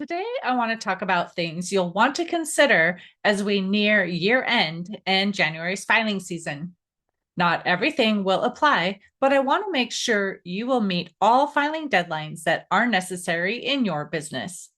Today, I want to talk about things you'll want to consider as we near year end and January's filing season. Not everything will apply, but I want to make sure you will meet all filing deadlines that are necessary in your business.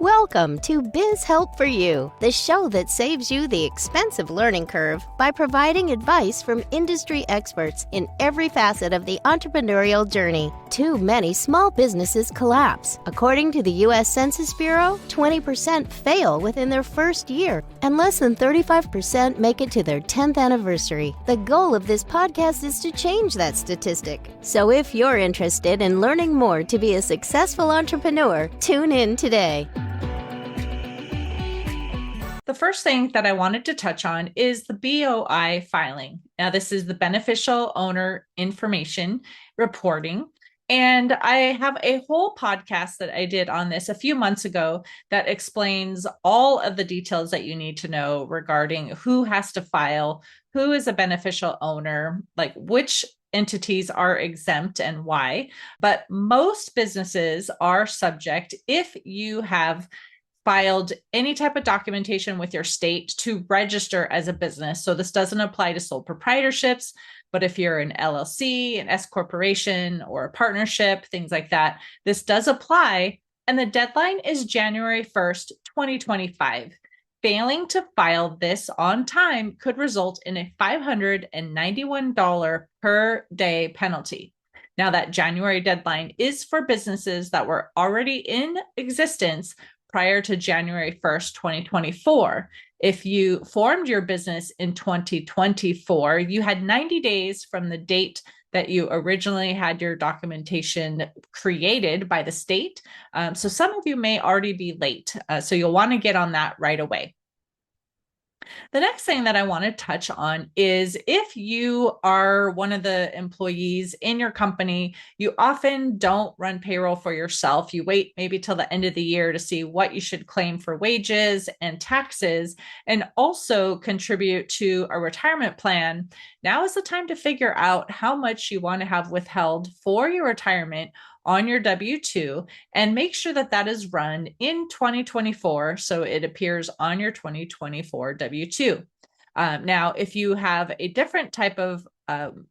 Welcome to Biz Help for You, the show that saves you the expensive learning curve by providing advice from industry experts in every facet of the entrepreneurial journey. Too many small businesses collapse. According to the U.S. Census Bureau, 20% fail within their first year, and less than 35% make it to their 10th anniversary. The goal of this podcast is to change that statistic. So if you're interested in learning more to be a successful entrepreneur, tune in today. The first thing that I wanted to touch on is the BOI filing. Now, this is the beneficial owner information reporting. And I have a whole podcast that I did on this a few months ago that explains all of the details that you need to know regarding who has to file, who is a beneficial owner, like which entities are exempt and why. But most businesses are subject if you have filed any type of documentation with your state to register as a business. So this doesn't apply to sole proprietorships, but if you're an LLC, an S corporation, or a partnership, things like that, this does apply. And the deadline is January 1st, 2025. Failing to file this on time could result in a $591 per day penalty. Now, that January deadline is for businesses that were already in existence prior to January 1st, 2024. If you formed your business in 2024, you had 90 days from the date that you originally had your documentation created by the state. So some of you may already be late. So you'll want to get on that right away. The next thing that I want to touch on is if you are one of the employees in your company, you often don't run payroll for yourself. You wait maybe till the end of the year to see what you should claim for wages and taxes, and also contribute to a retirement plan. Now is the time to figure out how much you want to have withheld for your retirement on your W-2 and make sure that that is run in 2024 so it appears on your 2024 W-2. Now, if you have a different type of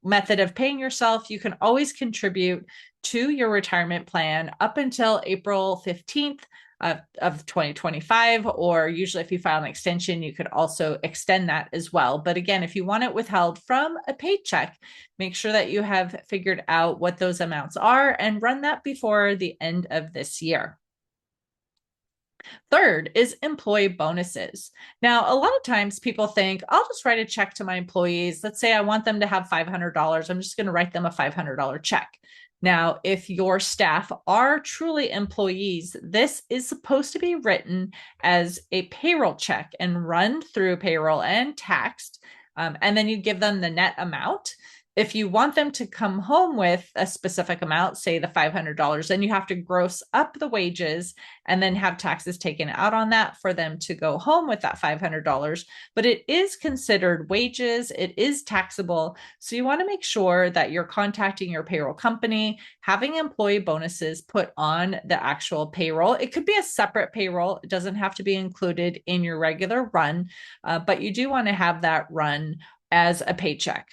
method of paying yourself, you can always contribute to your retirement plan up until April 15th of 2025, or usually if you file an extension, you could also extend that as well. But again, if you want it withheld from a paycheck, make sure that you have figured out what those amounts are and run that before the end of this year. Third is employee bonuses. Now, a lot of times people think, I'll just write a check to my employees. Let's say I want them to have $500. I'm just going to write them a $500 check. Now, if your staff are truly employees, this is supposed to be written as a payroll check and run through payroll and taxed. And then you give them the net amount. If you want them to come home with a specific amount, say the $500, then you have to gross up the wages and then have taxes taken out on that for them to go home with that $500. But it is considered wages, it is taxable. So you want to make sure that you're contacting your payroll company, having employee bonuses put on the actual payroll. It could be a separate payroll, it doesn't have to be included in your regular run, but you do want to have that run as a paycheck.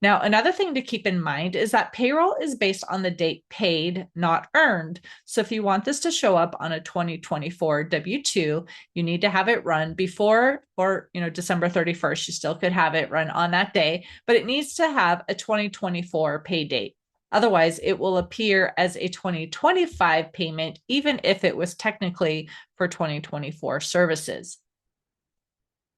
Now, another thing to keep in mind is that payroll is based on the date paid, not earned. So if you want this to show up on a 2024 W-2, you need to have it run before or December 31st. You still could have it run on that day, but it needs to have a 2024 pay date. Otherwise, it will appear as a 2025 payment, even if it was technically for 2024 services.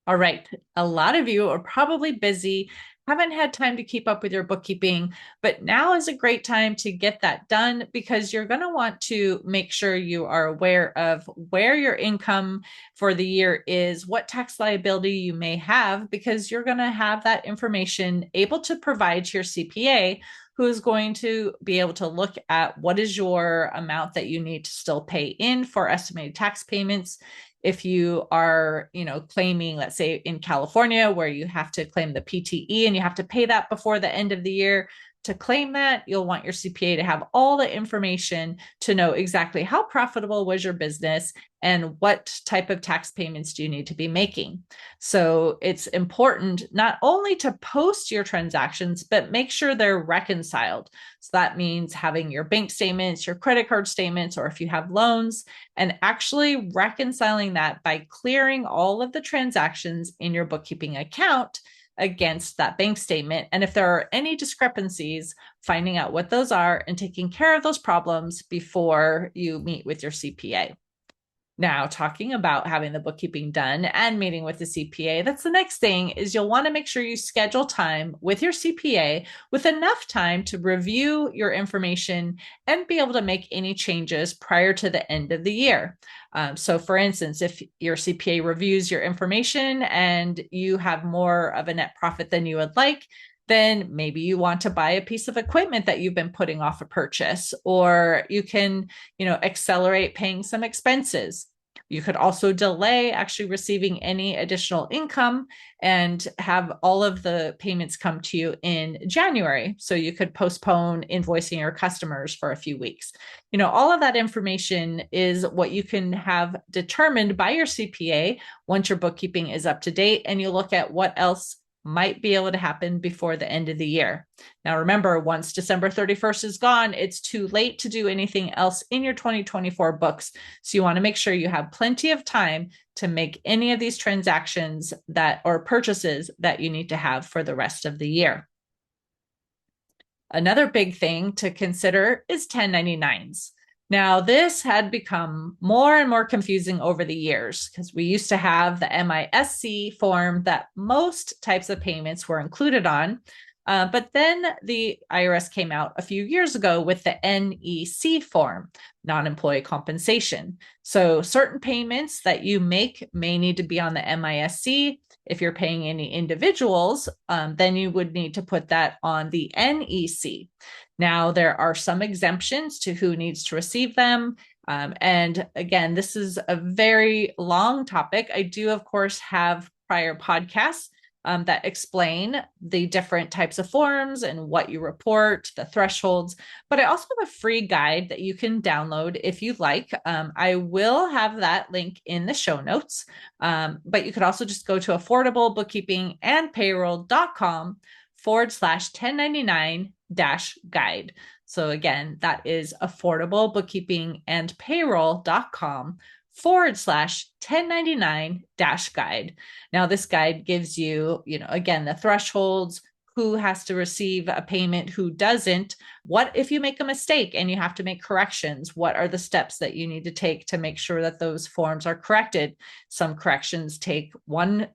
All right, a lot of you are probably busy, haven't had time to keep up with your bookkeeping, but now is a great time to get that done because you're going to want to make sure you are aware of where your income for the year is, what tax liability you may have, because you're going to have that information able to provide to your CPA, who is going to be able to look at what is your amount that you need to still pay in for estimated tax payments. If you are, claiming, let's say in California, where you have to claim the PTE and you have to pay that before the end of the year, to claim that. You'll want your CPA to have all the information to know exactly how profitable was your business and what type of tax payments do you need to be making. So it's important not only to post your transactions, but make sure they're reconciled. So that means having your bank statements, your credit card statements, or if you have loans, and actually reconciling that by clearing all of the transactions in your bookkeeping account against that bank statement. And if there are any discrepancies, finding out what those are and taking care of those problems before you meet with your CPA. Now, talking about having the bookkeeping done and meeting with the CPA, that's the next thing is you'll want to make sure you schedule time with your CPA with enough time to review your information and be able to make any changes prior to the end of the year. So for instance, if your CPA reviews your information and you have more of a net profit than you would like, then maybe you want to buy a piece of equipment that you've been putting off a purchase, or you can, accelerate paying some expenses. You could also delay actually receiving any additional income and have all of the payments come to you in January. So you could postpone invoicing your customers for a few weeks. All of that information is what you can have determined by your CPA once your bookkeeping is up to date, and you look at what else might be able to happen before the end of the year. Now, remember, once December 31st is gone, it's too late to do anything else in your 2024 books. So you want to make sure you have plenty of time to make any of these transactions or purchases that you need to have for the rest of the year. Another big thing to consider is 1099s. Now, this had become more and more confusing over the years because we used to have the MISC form that most types of payments were included on. But then the IRS came out a few years ago with the NEC form, non-employee compensation. So certain payments that you make may need to be on the MISC. If you're paying any individuals, then you would need to put that on the NEC. Now, there are some exemptions to who needs to receive them. And again, this is a very long topic. I do, of course, have prior podcasts that explain the different types of forms and what you report, the thresholds. But I also have a free guide that you can download if you like. I will have that link in the show notes. But you could also just go to affordablebookkeepingandpayroll.com/1099-guide. So again, that is affordablebookkeepingandpayroll.com/1099-guide. Now, this guide gives you, again, the thresholds, who has to receive a payment, who doesn't. What if you make a mistake and you have to make corrections? What are the steps that you need to take to make sure that those forms are corrected? Some corrections take one,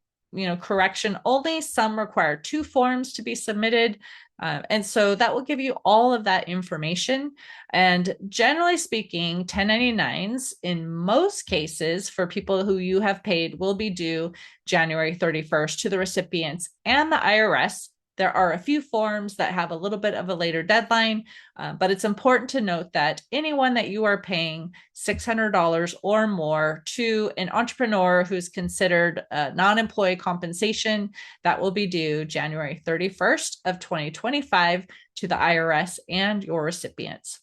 correction only. Some require 2 forms to be submitted. And so that will give you all of that information. And generally speaking, 1099s in most cases for people who you have paid will be due January 31st to the recipients and the IRS. There are a few forms that have a little bit of a later deadline, but it's important to note that anyone that you are paying $600 or more to an entrepreneur who's considered non-employee compensation, that will be due January 31st of 2025 to the IRS and your recipients.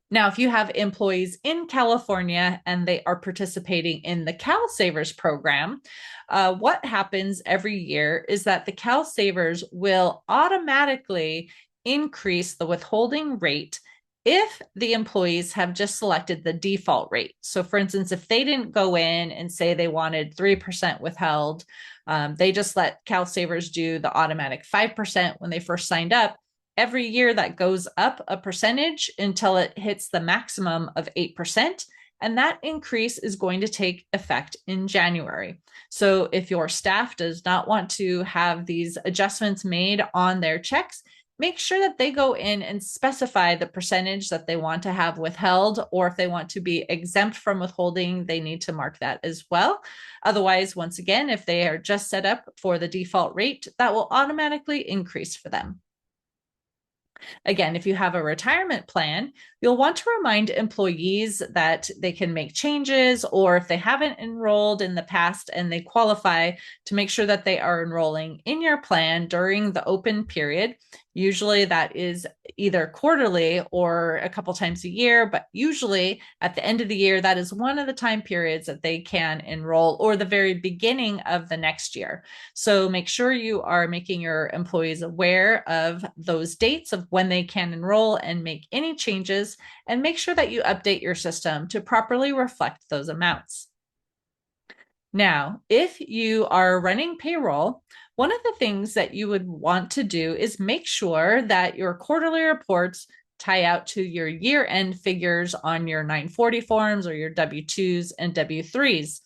Now, if you have employees in California and they are participating in the CalSavers program, what happens every year is that the CalSavers will automatically increase the withholding rate if the employees have just selected the default rate. So for instance, if they didn't go in and say they wanted 3% withheld, they just let CalSavers do the automatic 5% when they first signed up. Every year that goes up a percentage until it hits the maximum of 8%. And that increase is going to take effect in January. So if your staff does not want to have these adjustments made on their checks, make sure that they go in and specify the percentage that they want to have withheld, or if they want to be exempt from withholding, they need to mark that as well. Otherwise, once again, if they are just set up for the default rate, that will automatically increase for them. Again, if you have a retirement plan, You'll want to remind employees that they can make changes, or if they haven't enrolled in the past and they qualify, to make sure that they are enrolling in your plan during the open period. Usually that is either quarterly or a couple times a year, but usually at the end of the year, that is one of the time periods that they can enroll, or the very beginning of the next year. So make sure you are making your employees aware of those dates of when they can enroll and make any changes, and make sure that you update your system to properly reflect those amounts. Now, if you are running payroll, one of the things that you would want to do is make sure that your quarterly reports tie out to your year-end figures on your 940 forms or your W-2s and W-3s.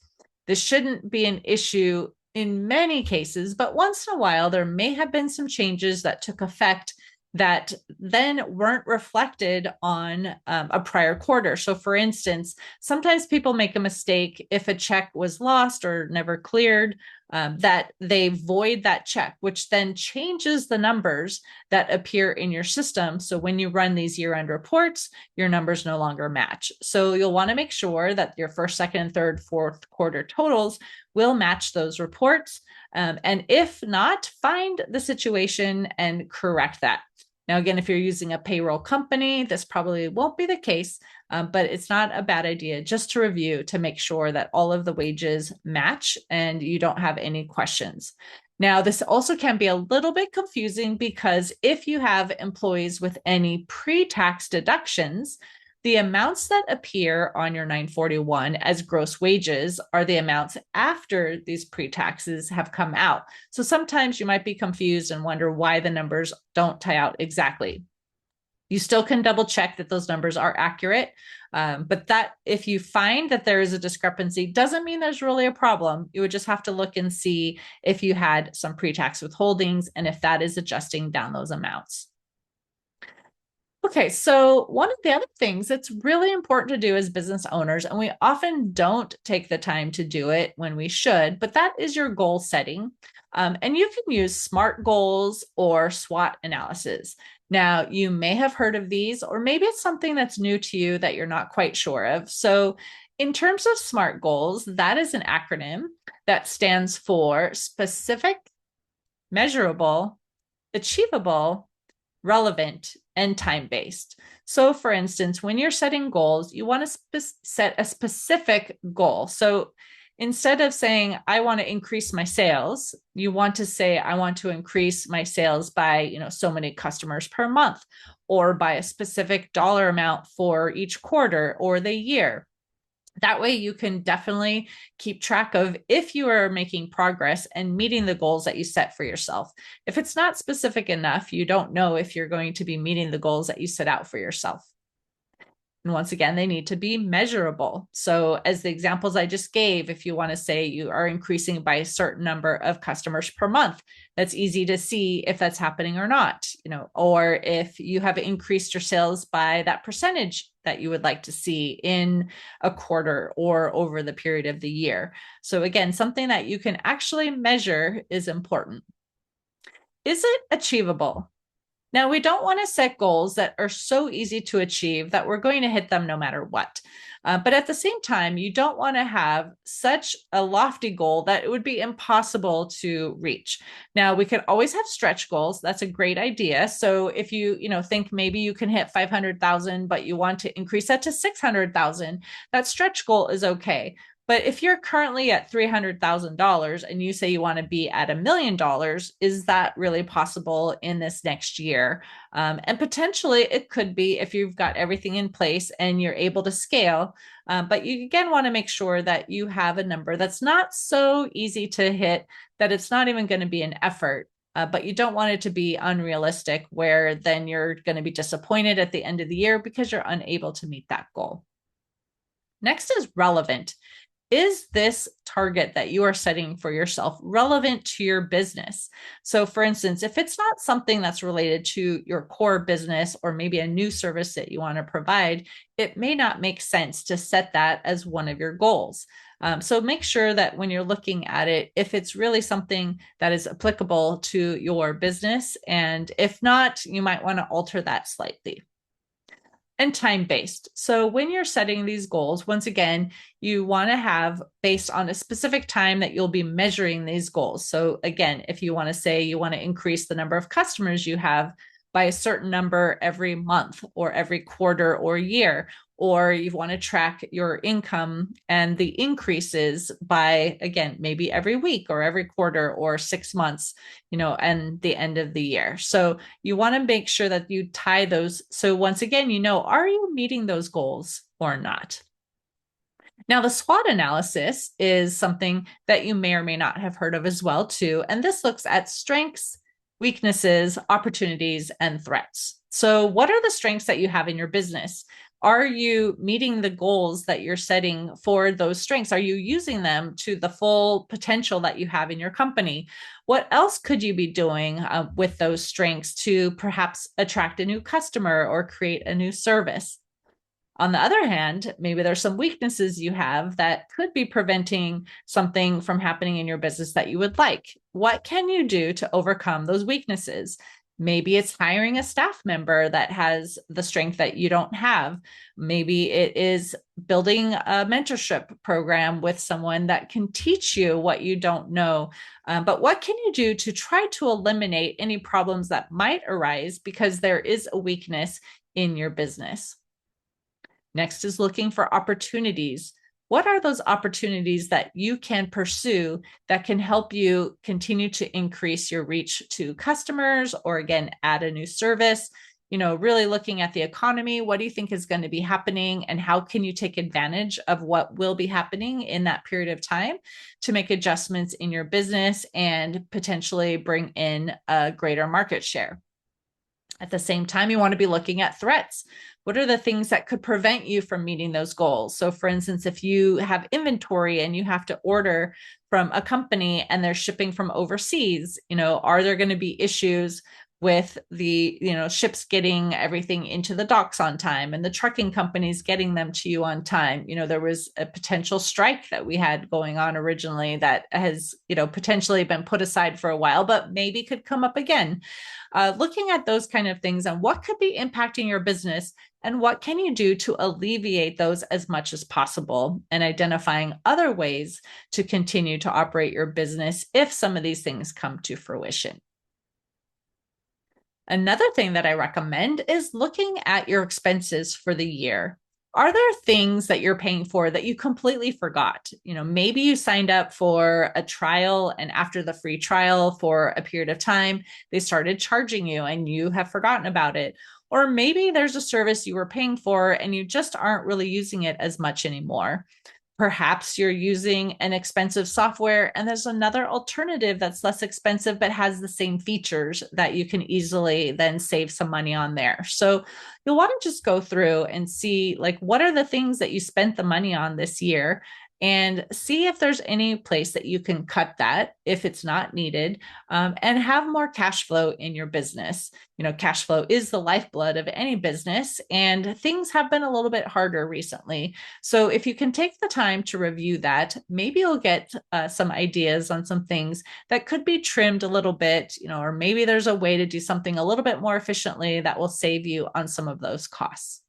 This shouldn't be an issue in many cases, but once in a while, there may have been some changes that took effect that then weren't reflected on a prior quarter. So for instance, sometimes people make a mistake if a check was lost or never cleared, that they void that check, which then changes the numbers that appear in your system. So when you run these year-end reports, your numbers no longer match. So you'll want to make sure that your first, second, third, fourth quarter totals will match those reports. And if not, find the situation and correct that. Now, again, if you're using a payroll company, this probably won't be the case, but it's not a bad idea just to review to make sure that all of the wages match and you don't have any questions. Now, this also can be a little bit confusing because if you have employees with any pre-tax deductions, the amounts that appear on your 941 as gross wages are the amounts after these pre-taxes have come out. So sometimes you might be confused and wonder why the numbers don't tie out exactly. You still can double check that those numbers are accurate, but that if you find that there is a discrepancy, doesn't mean there's really a problem. You would just have to look and see if you had some pre-tax withholdings and if that is adjusting down those amounts. Okay, so one of the other things that's really important to do as business owners, and we often don't take the time to do it when we should, but that is your goal setting. And you can use SMART goals or SWOT analysis. Now, you may have heard of these, or maybe it's something that's new to you that you're not quite sure of. So in terms of SMART goals, that is an acronym that stands for specific, measurable, achievable, relevant, and time-based. So for instance, when you're setting goals, you want to set a specific goal. So instead of saying, I want to increase my sales, you want to say, I want to increase my sales by, so many customers per month, or by a specific dollar amount for each quarter or the year. That way you can definitely keep track of if you are making progress and meeting the goals that you set for yourself. If it's not specific enough, you don't know if you're going to be meeting the goals that you set out for yourself. And once again, they need to be measurable. So as the examples I just gave, if you want to say you are increasing by a certain number of customers per month, that's easy to see if that's happening or not, or if you have increased your sales by that percentage that you would like to see in a quarter or over the period of the year. So again, something that you can actually measure is important. Is it achievable? Now, we don't want to set goals that are so easy to achieve that we're going to hit them no matter what. But at the same time, you don't want to have such a lofty goal that it would be impossible to reach. Now, we could always have stretch goals. That's a great idea. So if you, think maybe you can hit 500,000, but you want to increase that to 600,000, that stretch goal is okay. But if you're currently at $300,000 and you say you want to be at $1 million, is that really possible in this next year? And potentially it could be if you've got everything in place and you're able to scale. But you again want to make sure that you have a number that's not so easy to hit that it's not even going to be an effort. But you don't want it to be unrealistic where then you're going to be disappointed at the end of the year because you're unable to meet that goal. Next is relevant. Is this target that you are setting for yourself relevant to your business? So for instance, if it's not something that's related to your core business or maybe a new service that you want to provide, it may not make sense to set that as one of your goals. So make sure that when you're looking at it, if it's really something that is applicable to your business, and if not, you might want to alter that slightly. and time-based. So when you're setting these goals, once again, you want to have based on a specific time that you'll be measuring these goals. So again, if you want to say you want to increase the number of customers you have by a certain number every month or every quarter or year, or you want to track your income and the increases by, again, maybe every week or every quarter or 6 months, and the end of the year. So you want to make sure that you tie those. So once again, are you meeting those goals or not? Now, the SWOT analysis is something that you may or may not have heard of as well, too. And this looks at strengths, weaknesses, opportunities, and threats. So what are the strengths that you have in your business? Are you meeting the goals that you're setting for those strengths? Are you using them to the full potential that you have in your company? What else could you be doing with those strengths to perhaps attract a new customer or create a new service? On the other hand, maybe there's some weaknesses you have that could be preventing something from happening in your business that you would like. What can you do to overcome those weaknesses? Maybe it's hiring a staff member that has the strength that you don't have. Maybe it is building a mentorship program with someone that can teach you what you don't know. But what can you do to try to eliminate any problems that might arise because there is a weakness in your business? Next is looking for opportunities. What are those opportunities that you can pursue that can help you continue to increase your reach to customers or, again, add a new service? Really looking at the economy. What do you think is going to be happening and how can you take advantage of what will be happening in that period of time to make adjustments in your business and potentially bring in a greater market share? At the same time, you want to be looking at threats. What are the things that could prevent you from meeting those goals? So for instance, if you have inventory and you have to order from a company and they're shipping from overseas, are there going to be issues with the, ships getting everything into the docks on time and the trucking companies getting them to you on time? There was a potential strike that we had going on originally that has, potentially been put aside for a while, but maybe could come up again. Looking at those kind of things and what could be impacting your business and what can you do to alleviate those as much as possible, and identifying other ways to continue to operate your business if some of these things come to fruition. Another thing that I recommend is looking at your expenses for the year. Are there things that you're paying for that you completely forgot? Maybe you signed up for a trial and after the free trial for a period of time, they started charging you and you have forgotten about it. Or maybe there's a service you were paying for and you just aren't really using it as much anymore. Perhaps you're using an expensive software and there's another alternative that's less expensive but has the same features that you can easily then save some money on there. So you'll want to just go through and see what are the things that you spent the money on this year and see if there's any place that you can cut that if it's not needed, and have more cash flow in your business. Cash flow is the lifeblood of any business, and things have been a little bit harder recently. So if you can take the time to review that, maybe you'll get some ideas on some things that could be trimmed a little bit, or maybe there's a way to do something a little bit more efficiently that will save you on some of those costs.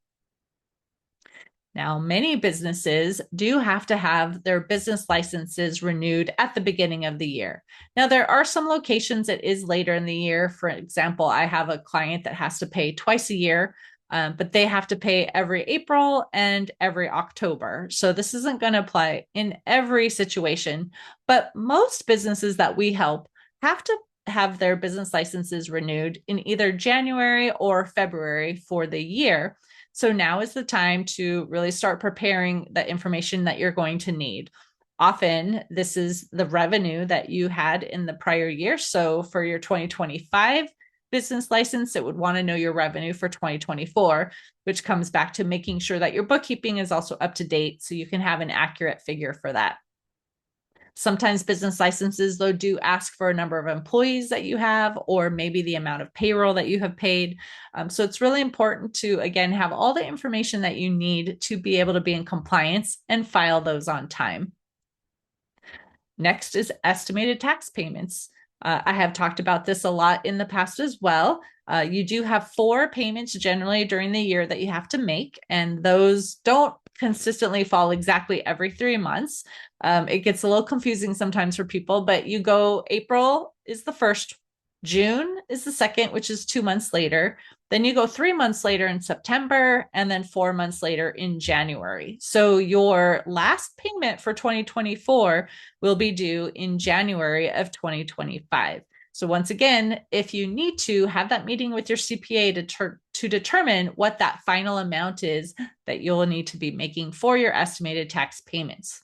Now, many businesses do have to have their business licenses renewed at the beginning of the year. Now, there are some locations it is later in the year. For example, I have a client that has to pay twice a year, but they have to pay every April and every October. So this isn't going to apply in every situation, but most businesses that we help have to have their business licenses renewed in either January or February for the year. So now is the time to really start preparing the information that you're going to need. Often, this is the revenue that you had in the prior year. So for your 2025 business license, it would want to know your revenue for 2024, which comes back to making sure that your bookkeeping is also up to date so you can have an accurate figure for that. Sometimes business licenses, though, do ask for a number of employees that you have, or maybe the amount of payroll that you have paid. So it's really important to, again, have all the information that you need to be able to be in compliance and file those on time. Next is estimated tax payments. I have talked about this a lot in the past as well. You do have 4 payments generally during the year that you have to make, and those don't consistently fall exactly every 3 months. It gets a little confusing sometimes for people, but you go April is the first, June is the second, which is 2 months later. Then you go 3 months later in September, and then 4 months later in January. So your last payment for 2024 will be due in January of 2025. So once again, if you need to have that meeting with your CPA to determine what that final amount is that you'll need to be making for your estimated tax payments.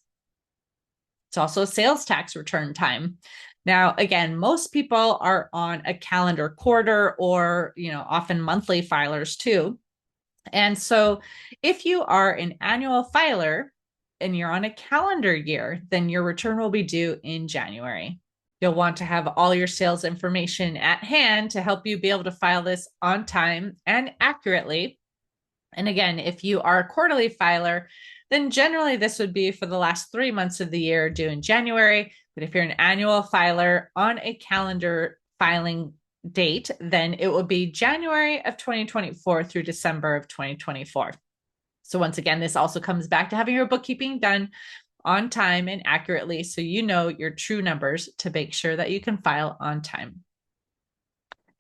It's also sales tax return time. Now, again, most people are on a calendar quarter or, often monthly filers too. And so if you are an annual filer and you're on a calendar year, then your return will be due in January. You'll want to have all your sales information at hand to help you be able to file this on time and accurately. And again, if you are a quarterly filer, then generally this would be for the last 3 months of the year due in January. But if you're an annual filer on a calendar filing date, then it will be January of 2024 through December of 2024. So once again, this also comes back to having your bookkeeping done on time and accurately, so you know your true numbers to make sure that you can file on time.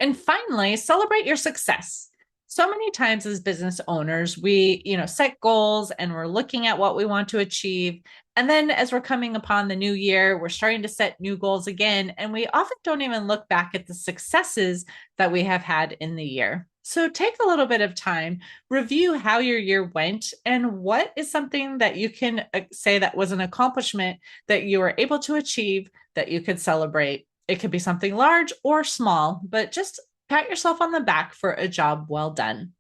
And finally, celebrate your success. So many times as business owners, we, set goals and we're looking at what we want to achieve. And then as we're coming upon the new year, we're starting to set new goals again. And we often don't even look back at the successes that we have had in the year. So take a little bit of time, review how your year went and what is something that you can say that was an accomplishment that you were able to achieve that you could celebrate. It could be something large or small, but just pat yourself on the back for a job well done.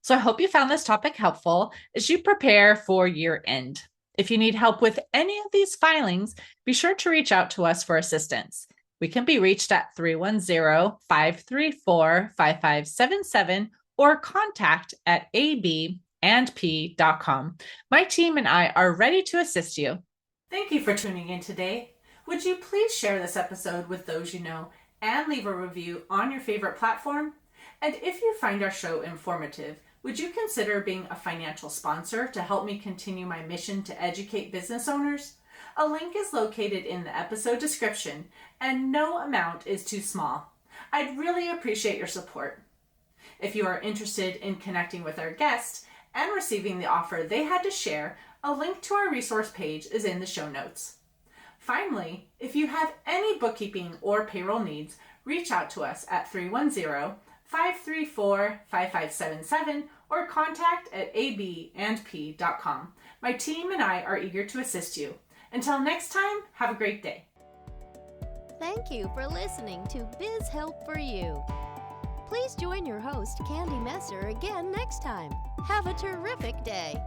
So I hope you found this topic helpful as you prepare for year end. If you need help with any of these filings, be sure to reach out to us for assistance. We can be reached at 310-534-5577 or contact@abandp.com. My team and I are ready to assist you. Thank you for tuning in today. Would you please share this episode with those you know and leave a review on your favorite platform? And if you find our show informative, would you consider being a financial sponsor to help me continue my mission to educate business owners? A link is located in the episode description, and no amount is too small. I'd really appreciate your support. If you are interested in connecting with our guests and receiving the offer they had to share, a link to our resource page is in the show notes. Finally, if you have any bookkeeping or payroll needs, reach out to us at 310-534-5577 or contact@abandp.com. My team and I are eager to assist you. Until next time, have a great day. Thank you for listening to Biz Help for You. Please join your host, Candy Messer, again next time. Have a terrific day.